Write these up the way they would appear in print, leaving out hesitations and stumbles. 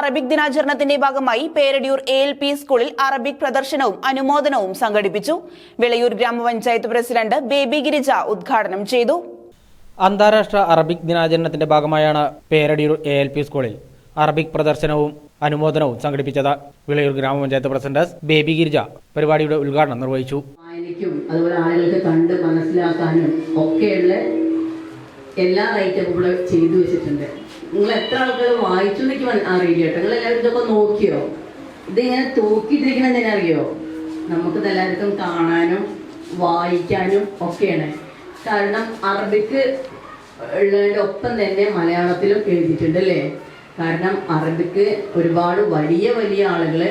Arabic ദിനാചരണത്തിന്റെ ഭാഗമായി Peradiyur ALP സ്കൂളിൽ അറബിക് പ്രദർശനവും അനുമോദനവും സംഘടിപ്പിച്ചു. വിളയൂർ ഗ്രാമപഞ്ചായത്ത് പ്രസിഡന്റ് ബേബി ഗിരിജ ഉദ്ഘാടനം ചെയ്തു. അന്താരാഷ്ട്ര അറബിക് ദിനാചരണത്തിന്റെ ഭാഗമായാണ് പേരടിയൂർ ALP സ്കൂളിൽ അറബിക് പ്രദർശനവും അനുമോദനവും സംഘടിപ്പിച്ചത്. വിളയൂർ ഗ്രാമപഞ്ചായത്ത് പ്രസിഡന്റ് ബേബി ഗിരിജ പരിപാടിയുടെ ഉദ്ഘാടനം നിർവഹിച്ചു. അതുപോലെ ആളുകൾക്ക് കണ്ട് മനസ്സിലാക്കാനും ഒക്കെയുള്ള എല്ലാ ഐറ്റങ്ങളും ചെയ്തു വെച്ചിട്ടുണ്ട്. നിങ്ങൾ എത്ര ആൾക്കാർ വായിച്ചു എന്നൊക്കെ അറിയില്ല കേട്ടോ. നിങ്ങൾ എല്ലാവരും ഇതൊക്കെ നോക്കിയോ? ഇതിങ്ങനെ തൂക്കിയിട്ടിരിക്കണ എന്തിനാ അറിയോ? നമുക്ക് എല്ലാവർക്കും കാണാനും വായിക്കാനും ഒക്കെയാണ്. കാരണം അറബിക്ക് ഉള്ളതിൻ്റെ ഒപ്പം തന്നെ മലയാളത്തിലും എഴുതിയിട്ടുണ്ട് അല്ലേ? കാരണം അറബിക്ക് ഒരുപാട് വലിയ വലിയ ആളുകൾ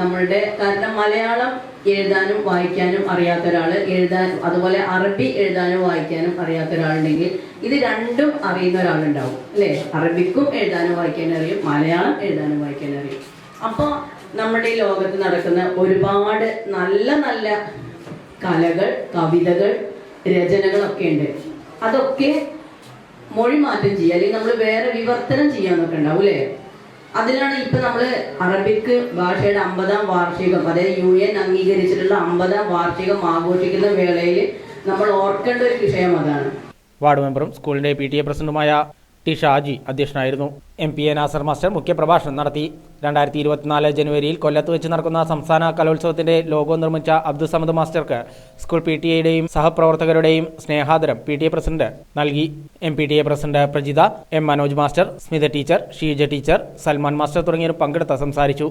നമ്മളുടെ, കാരണം മലയാളം എഴുതാനും വായിക്കാനും അറിയാത്ത ഒരാൾ അതുപോലെ അറബി എഴുതാനും വായിക്കാനും അറിയാത്ത ഒരാളുണ്ടെങ്കിൽ ഇത് രണ്ടും അറിയുന്ന ഒരാളുണ്ടാവും അല്ലേ? അറബിക്കും എഴുതാനും വായിക്കാനും അറിയും, മലയാളം എഴുതാനും വായിക്കാനും അറിയും. അപ്പോൾ നമ്മുടെ ഈ ലോകത്ത് നടക്കുന്ന ഒരുപാട് നല്ല നല്ല കലകൾ, കവിതകൾ, രചനകളൊക്കെ ഉണ്ട്. അതൊക്കെ മൊഴി മാറ്റം ചെയ്യുക, അല്ലെങ്കിൽ നമ്മൾ വേറെ വിവർത്തനം ചെയ്യാന്നൊക്കെ ഉണ്ടാവും അല്ലേ? അതിലാണ് ഇപ്പൊ നമ്മള് അറബിക് ഭാഷയുടെ 50ാം വാർഷികം, അതായത് UN അംഗീകരിച്ചിട്ടുള്ള 50ാം വാർഷികം ആഘോഷിക്കുന്ന വേളയിൽ നമ്മൾ ഓർക്കേണ്ട ഒരു വിഷയം അതാണ്. വാർഡ് മെമ്പറും സ്കൂളിന്റെ PTA പ്രസിഡന്റുമായ ടി ഷാജി അധ്യക്ഷനായിരുന്നു. MPA നാസർ മാസ്റ്റർ മുഖ്യപ്രഭാഷണം നടത്തി. 2024 ജനുവരിയിൽ കൊല്ലത്ത് വെച്ച് നടക്കുന്ന സംസ്ഥാന കലോത്സവത്തിന്റെ ലോഗോ നിർമ്മിച്ച അബ്ദുസമദ് മാസ്റ്റർക്ക് സ്കൂൾ PTA സഹപ്രവർത്തകരുടെയും സ്നേഹാദരം PTA പ്രസിഡന്റ് നൽകി. MPTA president Prajitha, M Manoj master, Smitha teacher, Sheeja teacher, Salman master തുടങ്ങിയവർ പങ്കെടുത്ത് സംസാരിച്ചു.